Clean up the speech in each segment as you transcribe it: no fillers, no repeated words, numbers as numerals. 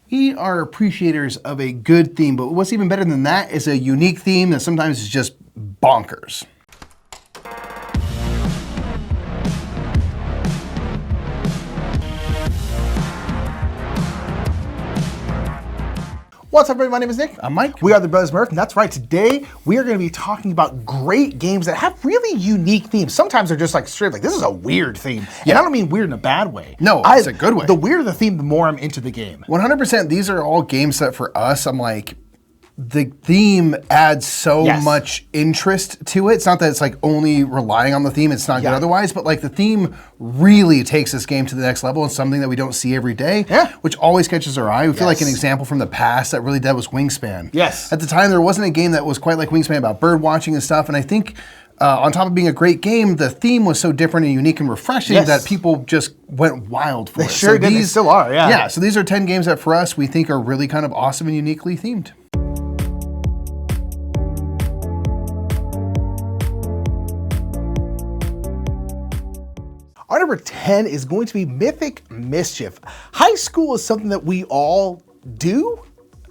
We are appreciators of a good theme, but what's even better than that is a unique theme that sometimes is just bonkers. What's up, everybody? My name is Nick. I'm Mike. We are the Brothers Murph, and that's right. Today, we are going to be talking about great games that have really unique themes. Sometimes they're just like straight, like, this is a weird theme. Yeah. And I don't mean weird in a bad way. No, it's a good way. The weirder the theme, the more I'm into the game. 100%. These are all games that for us, I'm like, the theme adds so much interest to it. It's not that it's like only relying on the theme, it's not good otherwise, but like the theme really takes this game to the next level and something that we don't see every day, which always catches our eye. We feel like an example from the past that really did was Wingspan. Yes. At the time, there wasn't a game that was quite like Wingspan about bird watching and stuff, and I think on top of being a great game, the theme was so different and unique and refreshing that people just went wild for it. They sure did, they still are, Yeah, so these are 10 games that for us, we think are really kind of awesome and uniquely themed. Our number 10 is going to be Mythic Mischief. High school is something that we all do,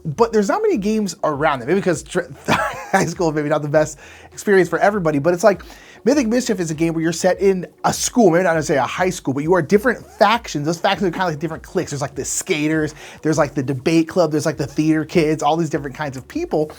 but there's not many games around it. Maybe because high school is maybe not the best experience for everybody, but it's like Mythic Mischief is a game where you're set in a school, maybe not necessarily a high school, but you are different factions. Those factions are kind of like different cliques. There's like the skaters, there's like the debate club, there's like the theater kids, all these different kinds of people.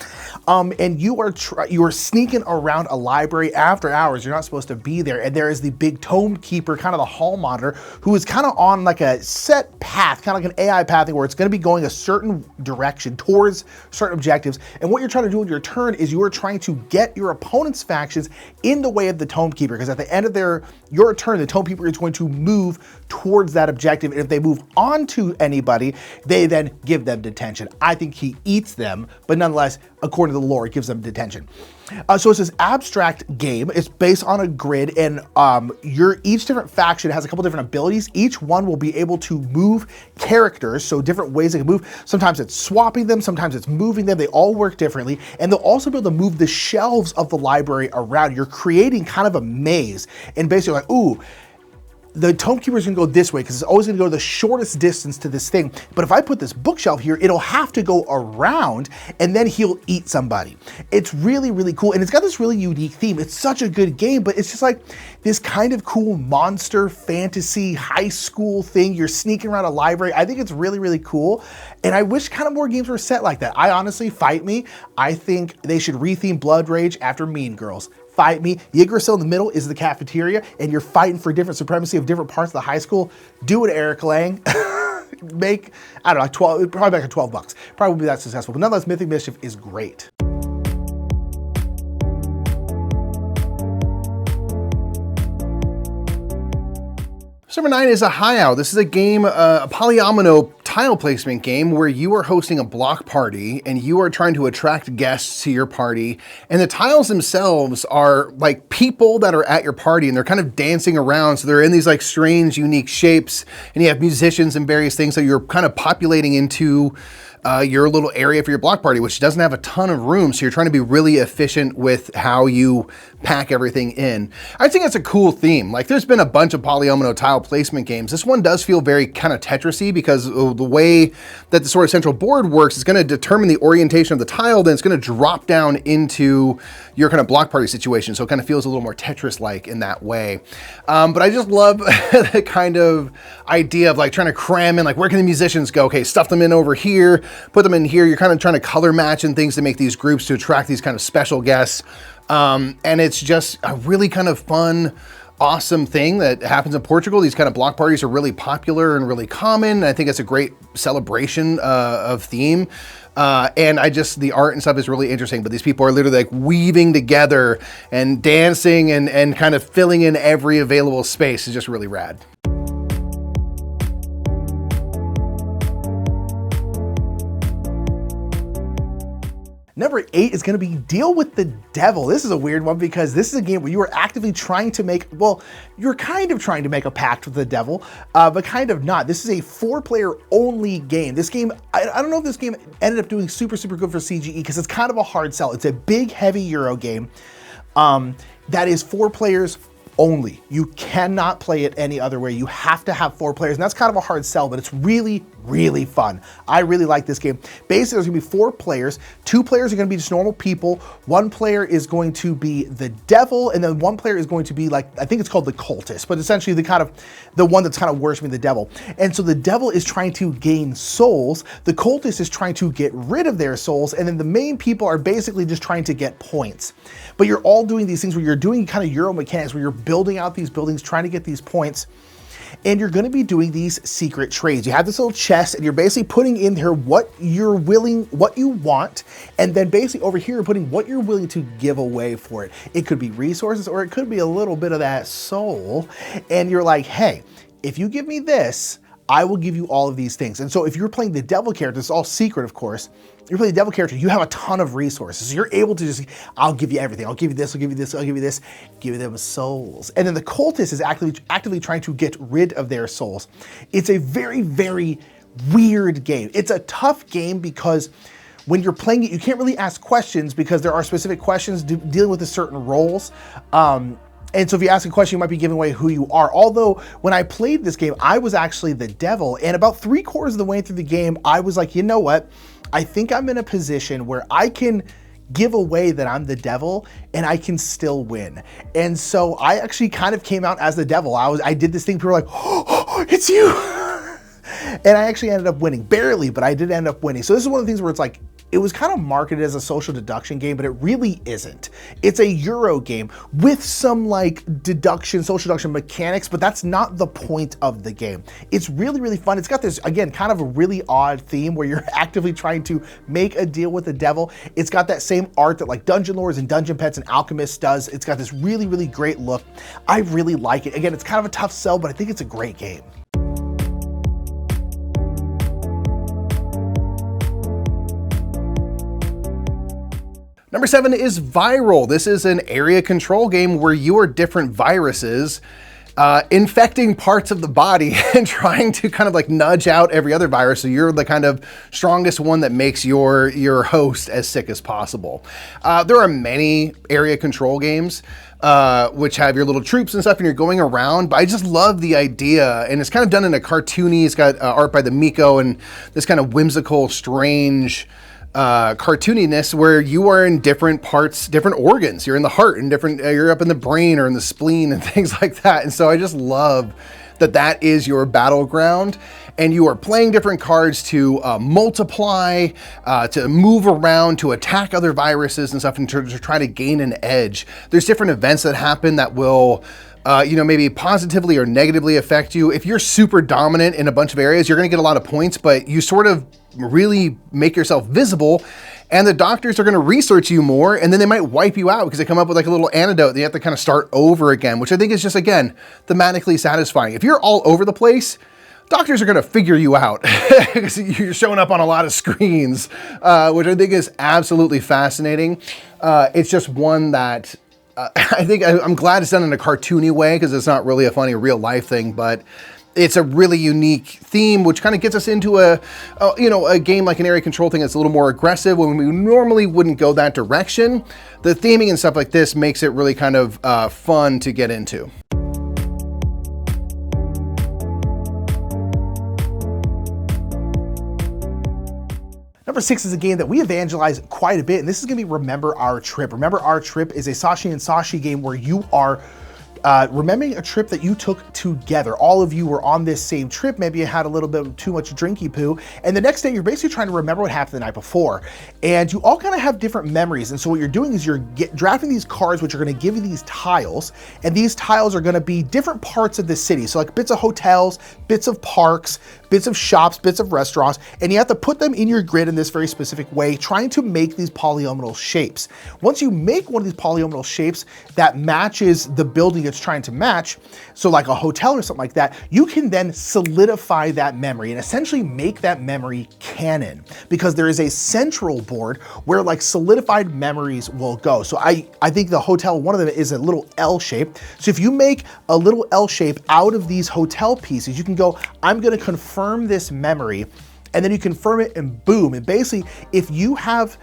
And you are sneaking around a library after hours. You're not supposed to be there. And there is the big tome keeper, kind of the hall monitor, who is kind of on like a set path, kind of like an AI pathing where it's going to be going a certain direction towards certain objectives. And what you're trying to do in your turn is you are trying to get your opponent's factions in the way of the tome keeper, because at the end of your turn, the tome keeper is going to move towards that objective, and if they move on to anybody, they then give them detention. I think he eats them, but nonetheless, according to the lore, it gives them detention. So it's this abstract game. It's based on a grid, and each different faction has a couple different abilities. Each one will be able to move characters, so different ways they can move. Sometimes it's swapping them, sometimes it's moving them. They all work differently, and they'll also be able to move the shelves of the library around. You're creating kind of a maze, and basically like, ooh, the tome keeper is gonna go this way because it's always gonna go the shortest distance to this thing. But if I put this bookshelf here, it'll have to go around and then he'll eat somebody. It's really, really cool. And it's got this really unique theme. It's such a good game, but it's just like this kind of cool monster fantasy high school thing. You're sneaking around a library. I think it's really, really cool. And I wish kind of more games were set like that. I honestly, fight me, I think they should retheme Blood Rage after Mean Girls. Fight me. Yggdrasil in the middle is the cafeteria, and you're fighting for different supremacy of different parts of the high school. Do it, Eric Lang. Make, I don't know, 12, probably like $12. Probably won't be that successful, but nonetheless, Mythic Mischief is great. Number 9 is Arraial. This is a game, a polyomino tile placement game where you are hosting a block party and you are trying to attract guests to your party. And the tiles themselves are like people that are at your party and they're kind of dancing around. So they're in these like strange, unique shapes, and you have musicians and various things that you're kind of populating into your little area for your block party, which doesn't have a ton of room. So you're trying to be really efficient with how you pack everything in. I think that's a cool theme. Like there's been a bunch of polyomino tile placement games. This one does feel very kind of Tetris-y because the way that the sort of central board works is going to determine the orientation of the tile, then it's going to drop down into your kind of block party situation. So it kind of feels a little more Tetris-like in that way. But I just love the kind of idea of like trying to cram in, like where can the musicians go? Okay, stuff them in over here, put them in here. You're kind of trying to color match and things to make these groups to attract these kind of special guests. And it's just a really kind of fun, awesome thing that happens in Portugal. These kind of block parties are really popular and really common. I think it's a great celebration of theme. And the art and stuff is really interesting, but these people are literally like weaving together and dancing and kind of filling in every available space. Is just really rad. Number 8 is gonna be Deal with the Devil. This is a weird one because this is a game where you are actively trying to make, well, you're kind of trying to make a pact with the devil, but kind of not. This is a 4-player only game. This game, I don't know if this game ended up doing super, super good for CGE because it's kind of a hard sell. It's a big, heavy Euro game that is 4 players only. You cannot play it any other way. You have to have 4 players, and that's kind of a hard sell, but it's really, really fun. I really like this game. Basically, there's gonna be 4 players. 2 players are gonna be just normal people. 1 player is going to be the devil, and then 1 player is going to be like, I think it's called the cultist, but essentially the one that's kind of worshiping the devil. And so the devil is trying to gain souls, the cultist is trying to get rid of their souls, and then the main people are basically just trying to get points. But you're all doing these things where you're doing kind of Euro mechanics, where you're building out these buildings, trying to get these points. And you're gonna be doing these secret trades. You have this little chest and you're basically putting in here what you're willing, what you want, and then basically over here, you're putting what you're willing to give away for it. It could be resources or it could be a little bit of that soul. And you're like, hey, if you give me this, I will give you all of these things. And so if you're playing the devil character, it's all secret, of course. You're playing the devil character, you have a ton of resources. So you're able to just, I'll give you everything. I'll give you this, I'll give you this, I'll give you this, give them souls. And then the cultist is actively trying to get rid of their souls. It's a very, very weird game. It's a tough game because when you're playing it, you can't really ask questions because there are specific questions dealing with the certain roles. And so if you ask a question, you might be giving away who you are. Although when I played this game, I was actually the devil. And about 3/4 of the way through the game, I was like, you know what? I think I'm in a position where I can give away that I'm the devil and I can still win. And so I actually kind of came out as the devil. I did this thing, people were like, oh, it's you. And I actually ended up winning, barely, but I did end up winning. So this is one of the things where it's like, it was kind of marketed as a social deduction game, but it really isn't. It's a Euro game with some like deduction, social deduction mechanics, but that's not the point of the game. It's really, really fun. It's got this, again, kind of a really odd theme where you're actively trying to make a deal with the devil. It's got that same art that like Dungeon Lords and Dungeon Pets and Alchemists does. It's got this really, really great look. I really like it. Again, it's kind of a tough sell, but I think it's a great game. Number 7 is Viral. This is an area control game where you are different viruses infecting parts of the body and trying to kind of like nudge out every other virus. So you're the kind of strongest one that makes your host as sick as possible. There are many area control games which have your little troops and stuff and you're going around, but I just love the idea, and it's kind of done in a cartoony, it's got art by the Miko and this kind of whimsical, strange cartooniness where you are in different parts, different organs. You're in the heart and different, you're up in the brain or in the spleen and things like that. And so I just love that that is your battleground and you are playing different cards to multiply, to move around, to attack other viruses and stuff and to try to gain an edge. There's different events that happen that will maybe positively or negatively affect you. If you're super dominant in a bunch of areas, you're gonna get a lot of points, but you sort of really make yourself visible and the doctors are gonna research you more and then they might wipe you out because they come up with like a little antidote that you have to kind of start over again, which I think is just, again, thematically satisfying. If you're all over the place, doctors are gonna figure you out because you're showing up on a lot of screens, which I think is absolutely fascinating. It's just one that I'm glad it's done in a cartoony way because it's not really a funny real life thing, but it's a really unique theme, which kind of gets us into a game like an area control thing that's a little more aggressive when we normally wouldn't go that direction. The theming and stuff like this makes it really kind of fun to get into. Number 6 is a game that we evangelize quite a bit, and this is gonna be Remember Our Trip. Remember Our Trip is a Saashi and Saashi game where you are remembering a trip that you took together. All of you were on this same trip. Maybe you had a little bit of too much drinky poo. And the next day you're basically trying to remember what happened the night before. And you all kind of have different memories. And so what you're doing is you're drafting these cards, which are going to give you these tiles. And these tiles are going to be different parts of the city. So like bits of hotels, bits of parks, bits of shops, bits of restaurants. And you have to put them in your grid in this very specific way, trying to make these polyomino shapes. Once you make one of these polyomino shapes that matches the building it's trying to match, so like a hotel or something like that, you can then solidify that memory and essentially make that memory canon, because there is a central board where like solidified memories will go. So I think the hotel, one of them is a little L shape. So if you make a little L shape out of these hotel pieces, you can go, I'm gonna confirm this memory, and then you confirm it and boom. And basically, if you have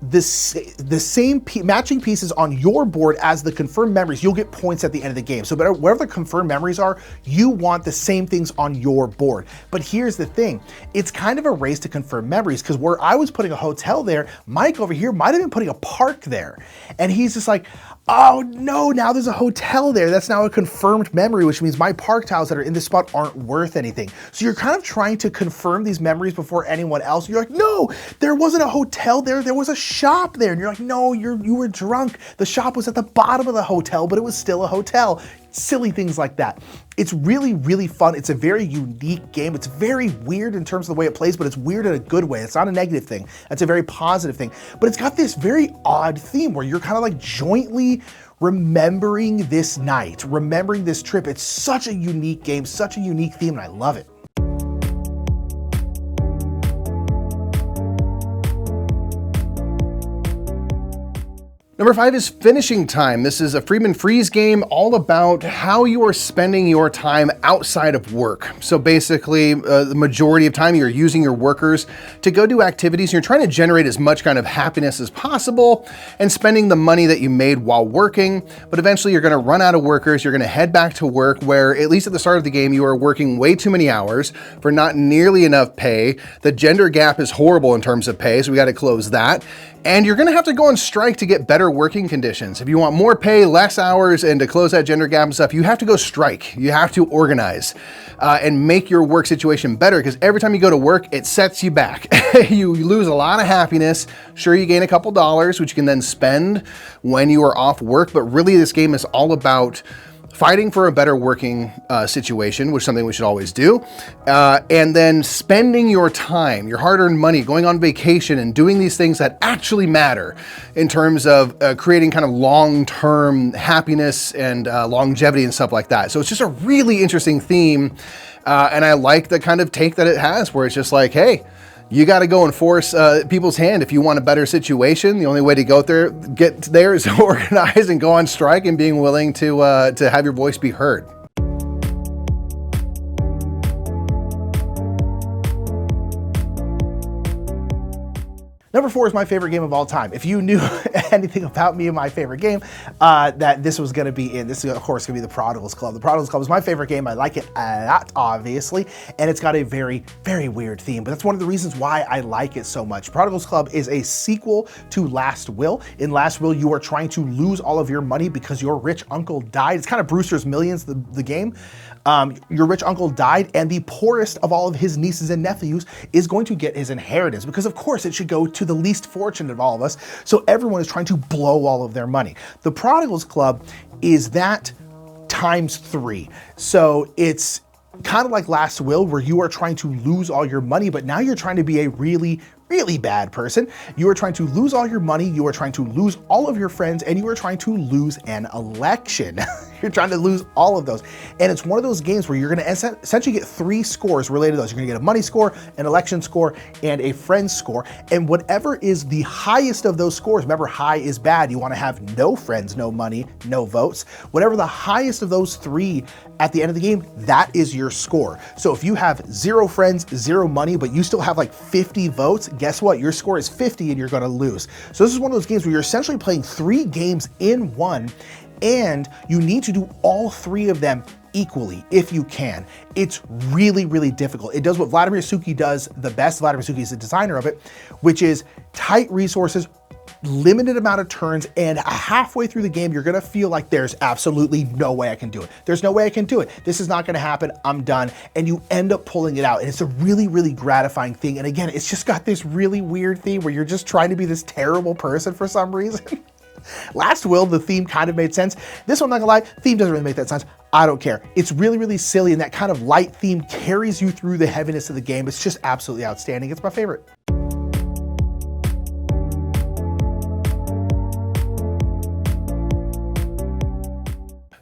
the same matching pieces on your board as the confirmed memories, you'll get points at the end of the game. So whatever the confirmed memories are, you want the same things on your board. But here's the thing, it's kind of a race to confirm memories, because where I was putting a hotel there, Mike over here might have been putting a park there. And he's just like, oh no, now there's a hotel there. That's now a confirmed memory, which means my park tiles that are in this spot aren't worth anything. So you're kind of trying to confirm these memories before anyone else. You're like, no, there wasn't a hotel there. There was a shop there. And you're like, no, you were drunk. The shop was at the bottom of the hotel, but it was still a hotel. Silly things like that. It's really, really fun. It's a very unique game. It's very weird in terms of the way it plays, but it's weird in a good way. It's not a negative thing. It's a very positive thing. But it's got this very odd theme where you're kind of like jointly remembering this night, remembering this trip. It's such a unique game, such a unique theme, and I love it. Number 5 is Finishing Time. This is a Friedemann Friese game all about how you are spending your time outside of work. So basically, the majority of time you're using your workers to go do activities. You're trying to generate as much kind of happiness as possible and spending the money that you made while working. But eventually you're going to run out of workers. You're going to head back to work where, at least at the start of the game, you are working way too many hours for not nearly enough pay. The gender gap is horrible in terms of pay, so we got to close that. And you're gonna have to go on strike to get better working conditions. If you want more pay, less hours, and to close that gender gap and stuff, you have to go strike. You have to organize and make your work situation better, because every time you go to work, it sets you back. You lose a lot of happiness. Sure, you gain a couple dollars, which you can then spend when you are off work, but really this game is all about fighting for a better working situation, which is something we should always do, and then spending your time, your hard-earned money, going on vacation and doing these things that actually matter in terms of creating kind of long-term happiness and longevity and stuff like that. So it's just a really interesting theme, and I like the kind of take that it has, where it's just like, hey, you got to go and force people's hand if you want a better situation. The only way to get there is to organize and go on strike and being willing to have your voice be heard. Number 4 is my favorite game of all time. If you knew anything about me and my favorite game, that this was gonna be in. This is, of course, gonna be the Prodigals Club. The Prodigals Club is my favorite game. I like it a lot, obviously, and it's got a very, very weird theme, but that's one of the reasons why I like it so much. Prodigals Club is a sequel to Last Will. In Last Will, you are trying to lose all of your money because your rich uncle died. It's kind of Brewster's Millions, the game. Your rich uncle died, and the poorest of all of his nieces and nephews is going to get his inheritance, because of course it should go to the least fortunate of all of us. So everyone is trying to blow all of their money. The Prodigals Club is that times 3. So it's kind of like Last Will, where you are trying to lose all your money, but now you're trying to be a really, really bad person. You are trying to lose all your money, you are trying to lose all of your friends, and you are trying to lose an election. You're trying to lose all of those. And it's one of those games where you're gonna essentially get 3 scores related to those. You're gonna get a money score, an election score, and a friend score. And whatever is the highest of those scores, remember, high is bad. You wanna have no friends, no money, no votes. Whatever the highest of those 3 at the end of the game, that is your score. So if you have 0 friends, 0 money, but you still have like 50 votes, guess what? Your score is 50 and you're gonna lose. So this is one of those games where you're essentially playing 3 games in one, and you need to do all 3 of them equally if you can. It's really, really difficult. It does what Vladimír Suchý does the best. Vladimír Suchý is the designer of it, which is tight resources, limited amount of turns, and halfway through the game, you're gonna feel like there's absolutely no way I can do it. There's no way I can do it. This is not gonna happen, I'm done. And you end up pulling it out. And it's a really, really gratifying thing. And again, it's just got this really weird theme where you're just trying to be this terrible person for some reason. Last Will, the theme kind of made sense. This one, not gonna lie, theme doesn't really make that sense. I don't care. It's really, really silly, and that kind of light theme carries you through the heaviness of the game. It's just absolutely outstanding. It's my favorite.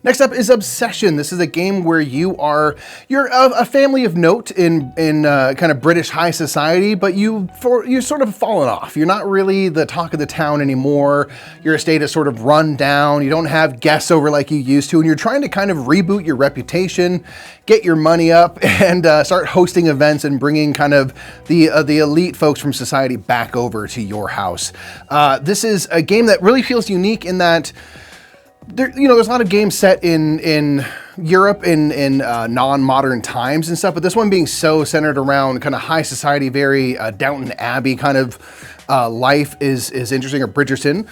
Next up is Obsession. This is a game where you're a family of note in kind of British high society, but you're sort of fallen off. You're not really the talk of the town anymore. Your estate is sort of run down. You don't have guests over like you used to, and you're trying to kind of reboot your reputation, get your money up, and start hosting events and bringing kind of the elite folks from society back over to your house. This is a game that really feels unique in that there's a lot of games set in Europe in non-modern times and stuff, but this one being so centered around kind of high society, very Downton Abbey kind of life is interesting, or Bridgerton.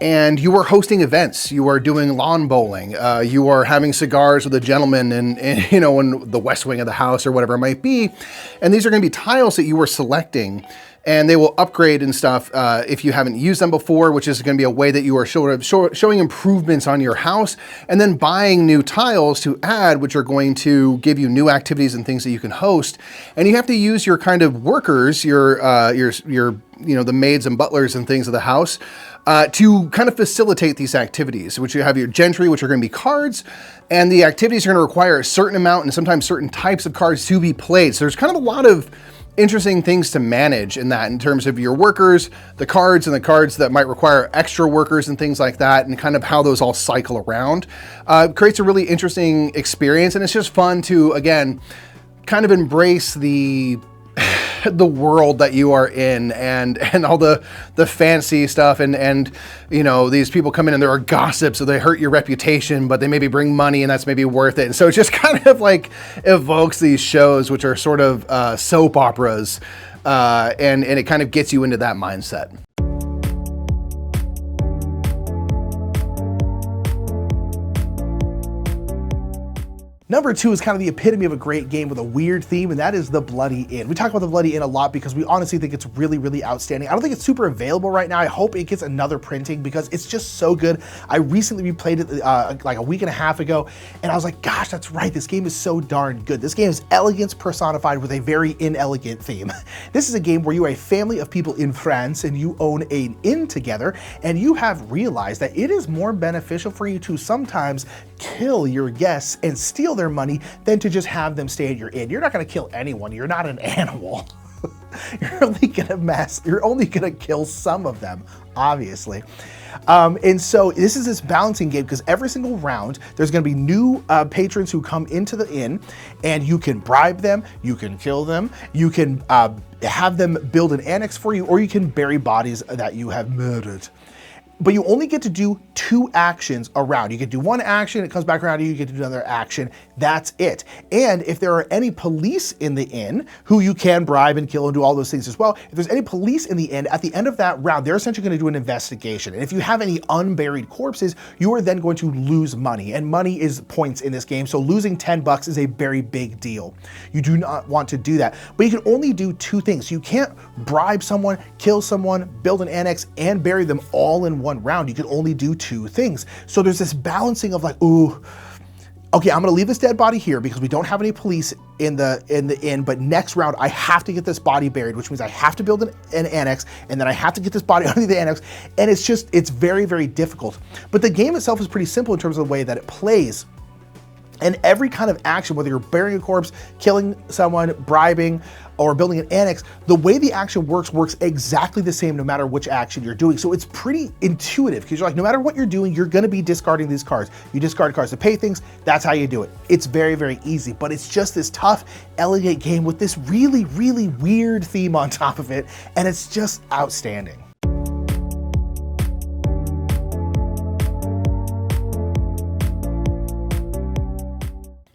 And you are hosting events. You are doing lawn bowling. You are having cigars with a gentleman in the West Wing of the house or whatever it might be. And these are going to be tiles that you are selecting, and they will upgrade and stuff if you haven't used them before, which is going to be a way that you are showing improvements on your house, and then buying new tiles to add, which are going to give you new activities and things that you can host. And you have to use your kind of workers, your the maids and butlers and things of the house to kind of facilitate these activities, which you have your gentry, which are going to be cards, and the activities are going to require a certain amount and sometimes certain types of cards to be played. So there's kind of a lot of interesting things to manage in that, in terms of your workers, the cards, and the cards that might require extra workers and things like that, and kind of how those all cycle around. Creates a really interesting experience, and it's just fun to, again, kind of embrace the world that you are in, and all the fancy stuff, and these people come in and there are gossips, so they hurt your reputation, but they maybe bring money, and that's maybe worth it. And so it just kind of like evokes these shows, which are sort of soap operas, and it kind of gets you into that mindset. Number 2 is kind of the epitome of a great game with a weird theme, and that is the Bloody Inn. We talk about the Bloody Inn a lot because we honestly think it's really, really outstanding. I don't think it's super available right now. I hope it gets another printing because it's just so good. I recently replayed it like a week and a half ago, and I was like, gosh, that's right. This game is so darn good. This game is elegance personified with a very inelegant theme. This is a game where you are a family of people in France and you own an inn together, and you have realized that it is more beneficial for you to sometimes kill your guests and steal their money than to just have them stay at your inn. You're not going to kill anyone. You're not an animal. You're only gonna kill some of them, obviously. And so this is this balancing game because every single round there's going to be new patrons who come into the inn, and you can bribe them, you can kill them, you can have them build an annex for you, or you can bury bodies that you have murdered. But you only get to do 2 actions a round. You can do 1 action, it comes back around to you, you get to do another action, that's it. And if there are any police in the inn, who you can bribe and kill and do all those things as well, if there's any police in the inn, at the end of that round, they're essentially gonna do an investigation. And if you have any unburied corpses, you are then going to lose money. And money is points in this game, so losing 10 bucks is a very big deal. You do not want to do that. But you can only do 2 things. You can't bribe someone, kill someone, build an annex, and bury them all in one round. You can only do 2 things. So there's this balancing of like, ooh, okay, I'm gonna leave this dead body here because we don't have any police in the inn, but next round I have to get this body buried, which means I have to build an annex, and then I have to get this body under the annex, and it's very, very difficult. But the game itself is pretty simple in terms of the way that it plays. And every kind of action, whether you're burying a corpse, killing someone, bribing, or building an annex, the way the action works exactly the same no matter which action you're doing. So it's pretty intuitive because you're like, no matter what you're doing, you're gonna be discarding these cards. You discard cards to pay things, that's how you do it. It's very, very easy, but it's just this tough, elegant game with this really, really weird theme on top of it, and it's just outstanding.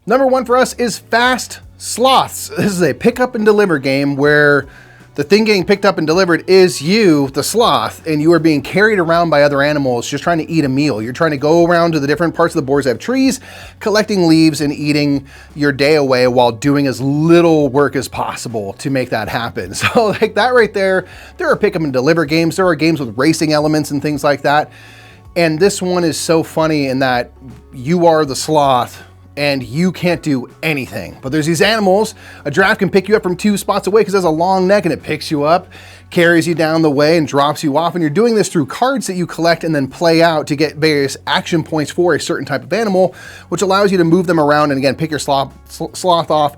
Number 1 for us is Fast Sloths. This is a pick up and deliver game where the thing getting picked up and delivered is you, the sloth, and you are being carried around by other animals just trying to eat a meal. You're trying to go around to the different parts of the boards that have trees, collecting leaves and eating your day away while doing as little work as possible to make that happen. So like that right there are pick up and deliver games. There are games with racing elements and things like that. And this one is so funny in that you are the sloth and you can't do anything. But there's these animals. A giraffe can pick you up from 2 spots away because it has a long neck and it picks you up, carries you down the way and drops you off. And you're doing this through cards that you collect and then play out to get various action points for a certain type of animal, which allows you to move them around and again, pick your sloth off,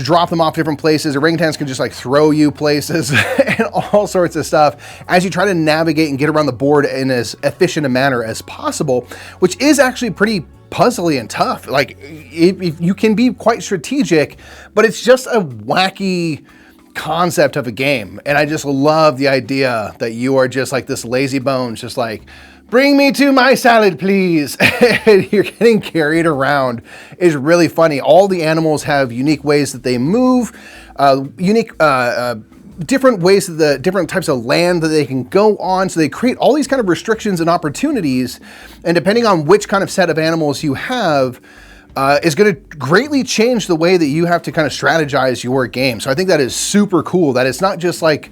drop them off different places. Orangutans can just like throw you places and all sorts of stuff as you try to navigate and get around the board in as efficient a manner as possible, which is actually pretty puzzly and tough. Like you can be quite strategic, but it's just a wacky concept of a game. And I just love the idea that you are just like this lazy bones, just like, bring me to my salad, please. And you're getting carried around. Is really funny. All the animals have unique ways that they move, different ways that the different types of land that they can go on. So they create all these kind of restrictions and opportunities. And depending on which kind of set of animals you have, is going to greatly change the way that you have to kind of strategize your game. So I think that is super cool that it's not just like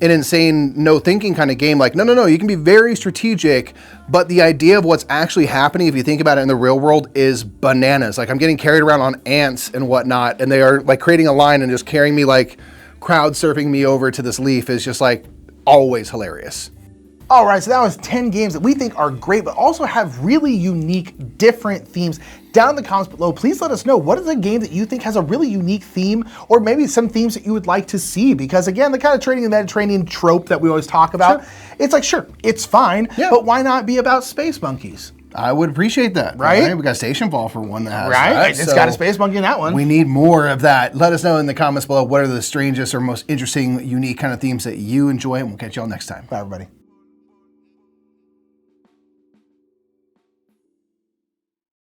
an insane no thinking kind of game. Like, no, you can be very strategic, but the idea of what's actually happening, if you think about it in the real world, is bananas. Like I'm getting carried around on ants and whatnot, and they are like creating a line and just carrying me, like crowd surfing me over to this leaf is just like always hilarious. All right, so that was 10 games that we think are great, but also have really unique, different themes. Down in the comments below, please let us know what is a game that you think has a really unique theme, or maybe some themes that you would like to see. Because again, the kind of trading in the Mediterranean trope that we always talk about, it's like, sure, it's fine, but why not be about space monkeys? I would appreciate that. Right? We got Station Ball for one that has that. It's so got a space monkey in that one. We need more of that. Let us know in the comments below what are the strangest or most interesting, unique kind of themes that you enjoy, and we'll catch y'all next time. Bye, everybody.